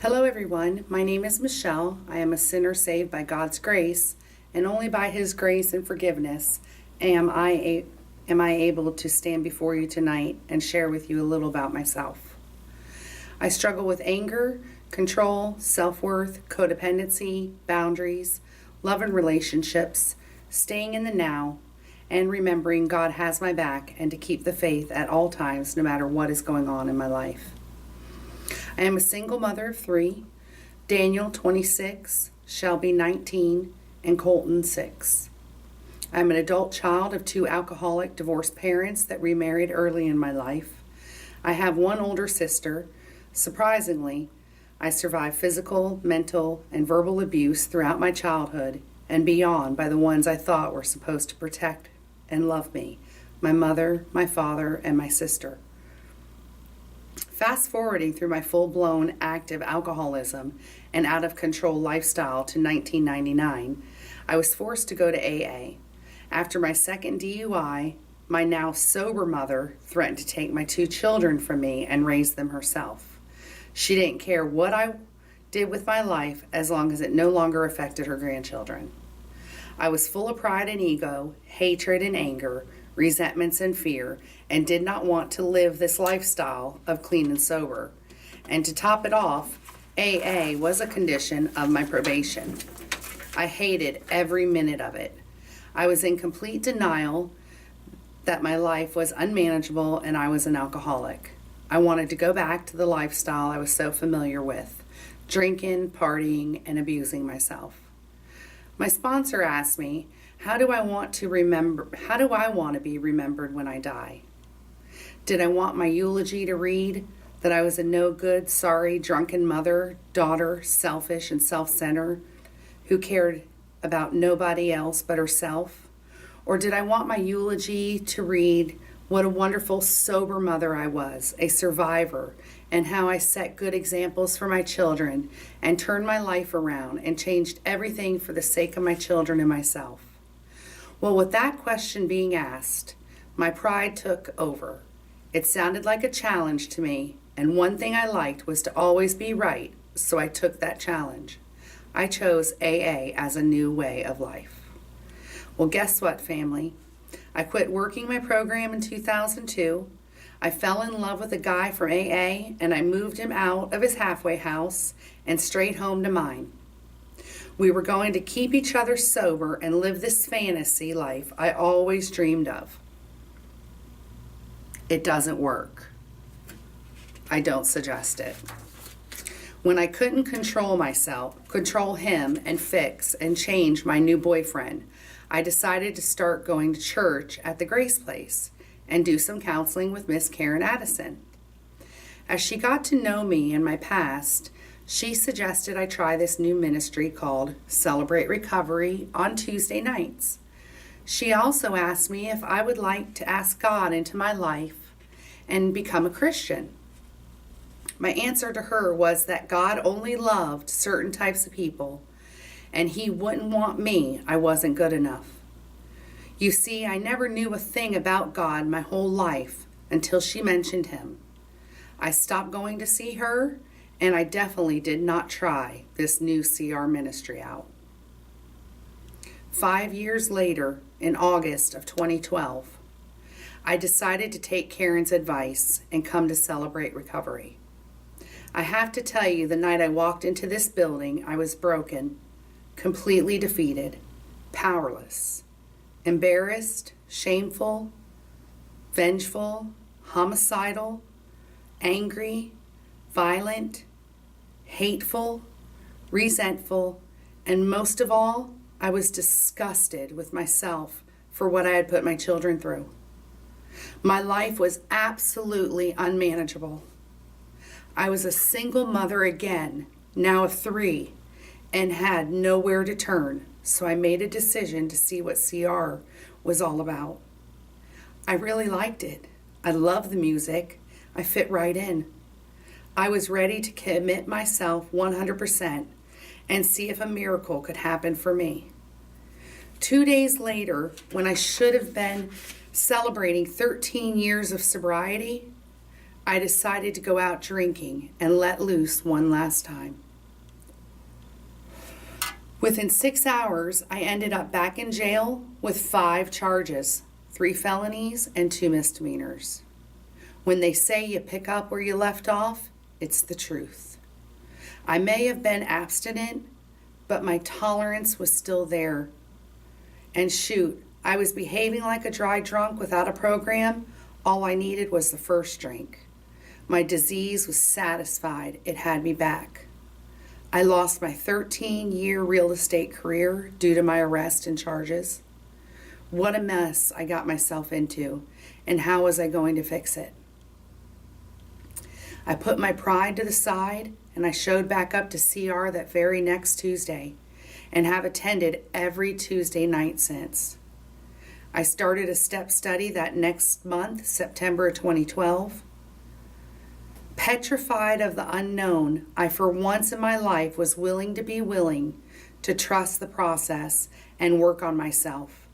Hello, everyone. My name is Michele. I am a sinner saved by God's grace, and only by His grace and forgiveness am I able to stand before you tonight and share with you a little about myself. I struggle with anger, control, self-worth, codependency, boundaries, love and relationships, staying in the now, and remembering God has my back and to keep the faith at all times, no matter what is going on in my life. I am a single mother of 3, Daniel 26, Shelby 19, and Colton 6. I am an adult child of 2 alcoholic divorced parents that remarried early in my life. I have 1 older sister. Surprisingly, I survived physical, mental, and verbal abuse throughout my childhood and beyond by the ones I thought were supposed to protect and love me, my mother, my father, and my sister. Fast forwarding through my full-blown active alcoholism and out-of-control lifestyle to 1999, I was forced to go to AA. After my second DUI, my now sober mother threatened to take my 2 children from me and raise them herself. She didn't care what I did with my life as long as it no longer affected her grandchildren. I was full of pride and ego, hatred and anger, resentments and fear, and did not want to live this lifestyle of clean and sober. And to top it off, AA was a condition of my probation. I hated every minute of it. I was in complete denial that my life was unmanageable and I was an alcoholic. I wanted to go back to the lifestyle I was so familiar with, drinking, partying, and abusing myself. My sponsor asked me, how do I want to be remembered when I die? Did I want my eulogy to read that I was a no good, sorry, drunken mother, daughter, selfish and self-centered, who cared about nobody else but herself? Or did I want my eulogy to read what a wonderful, sober mother I was, a survivor, and how I set good examples for my children and turned my life around and changed everything for the sake of my children and myself? Well, with that question being asked, my pride took over. It sounded like a challenge to me, and one thing I liked was to always be right, so I took that challenge. I chose AA as a new way of life. Well, guess what, family? I quit working my program in 2002. I fell in love with a guy from AA, and I moved him out of his halfway house and straight home to mine. We were going to keep each other sober and live this fantasy life I always dreamed of. It doesn't work. I don't suggest it. When I couldn't control him and fix and change my new boyfriend, I decided to start going to church at the Grace Place and do some counseling with Miss Karen Addison. As she got to know me and my past, she suggested I try this new ministry called Celebrate Recovery on Tuesday nights. She also asked me if I would like to ask God into my life and become a Christian. My answer to her was that God only loved certain types of people, and He wouldn't want me. I wasn't good enough. You see, I never knew a thing about God my whole life until she mentioned Him. I stopped going to see her, and I definitely did not try this new CR ministry out. 5 years later, in August of 2012, I decided to take Karen's advice and come to Celebrate Recovery. I have to tell you, the night I walked into this building, I was broken, completely defeated, powerless, embarrassed, shameful, vengeful, homicidal, angry, violent, hateful, resentful, and most of all, I was disgusted with myself for what I had put my children through. My life was absolutely unmanageable. I was a single mother again, now of 3, and had nowhere to turn, so I made a decision to see what CR was all about. I really liked it. I loved the music. I fit right in. I was ready to commit myself 100% and see if a miracle could happen for me. 2 days later, when I should have been celebrating 13 years of sobriety, I decided to go out drinking and let loose one last time. Within 6 hours, I ended up back in jail with 5 charges, 3 felonies and 2 misdemeanors. When they say you pick up where you left off, it's the truth. I may have been abstinent, but my tolerance was still there. And shoot, I was behaving like a dry drunk without a program. All I needed was the first drink. My disease was satisfied. It had me back. I lost my 13-year real estate career due to my arrest and charges. What a mess I got myself into, and how was I going to fix it? I put my pride to the side, and I showed back up to CR that very next Tuesday, and have attended every Tuesday night since. I started a step study that next month, September 2012. Petrified of the unknown, I for once in my life was willing to trust the process and work on myself.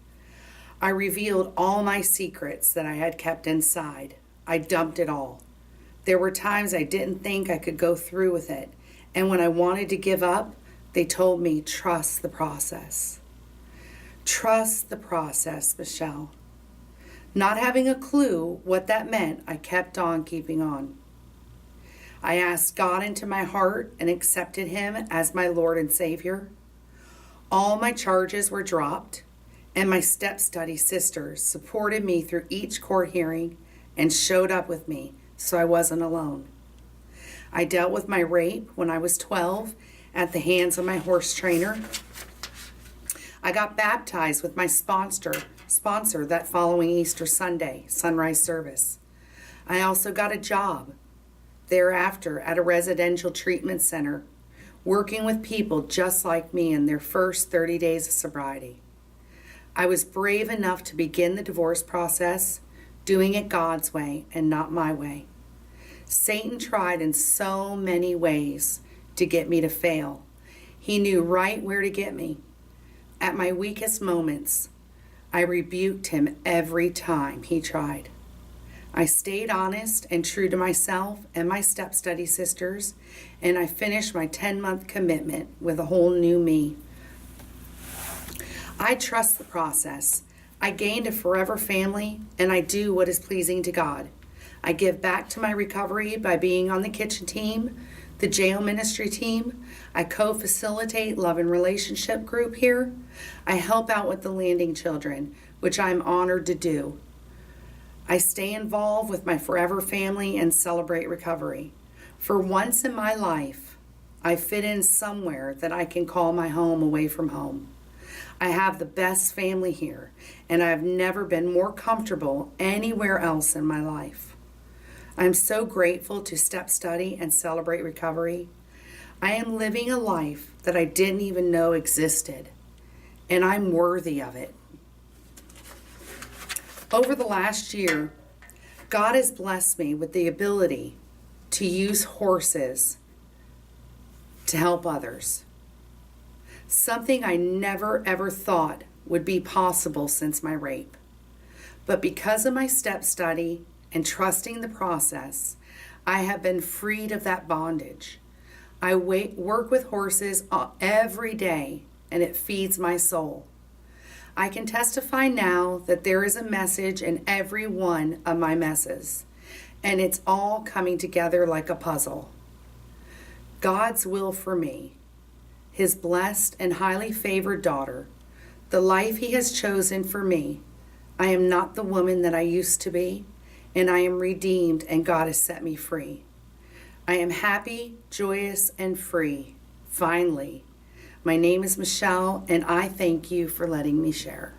I revealed all my secrets that I had kept inside. I dumped it all. There were times I didn't think I could go through with it, and when I wanted to give up, they told me, trust the process. Trust the process, Michele. Not having a clue what that meant, I kept on keeping on. I asked God into my heart and accepted Him as my Lord and Savior. All my charges were dropped, and my step study sisters supported me through each court hearing and showed up with me so I wasn't alone. I dealt with my rape when I was 12 at the hands of my horse trainer. I got baptized with my sponsor that following Easter Sunday, sunrise service. I also got a job thereafter at a residential treatment center, working with people just like me in their first 30 days of sobriety. I was brave enough to begin the divorce process, doing it God's way and not my way. Satan tried in so many ways to get me to fail. He knew right where to get me. At my weakest moments, I rebuked him every time he tried. I stayed honest and true to myself and my step study sisters, and I finished my 10-month commitment with a whole new me. I trust the process. I gained a forever family, and I do what is pleasing to God. I give back to my recovery by being on the kitchen team, the jail ministry team. I co-facilitate love and relationship group here. I help out with the landing children, which I'm honored to do. I stay involved with my forever family and celebrate recovery. For once in my life, I fit in somewhere that I can call my home away from home. I have the best family here, and I have never been more comfortable anywhere else in my life. I'm so grateful to step study and celebrate recovery. I am living a life that I didn't even know existed, and I'm worthy of it. Over the last year, God has blessed me with the ability to use horses to help others. Something I never ever thought would be possible since my rape. But because of my step study and trusting the process, I have been freed of that bondage. I work with horses every day, and it feeds my soul. I can testify now that there is a message in every one of my messes, and it's all coming together like a puzzle. God's will for me, His blessed and highly favored daughter, the life He has chosen for me. I am not the woman that I used to be, and I am redeemed, and God has set me free. I am happy, joyous, and free. Finally, my name is Michele, and I thank you for letting me share.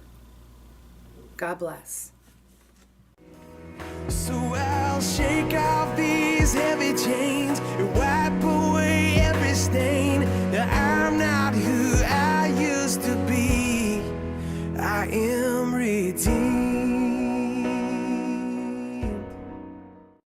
God bless. So I'll shake off these heavy chains and wipe away every stain. Now I'm not who I used to be. I am redeemed.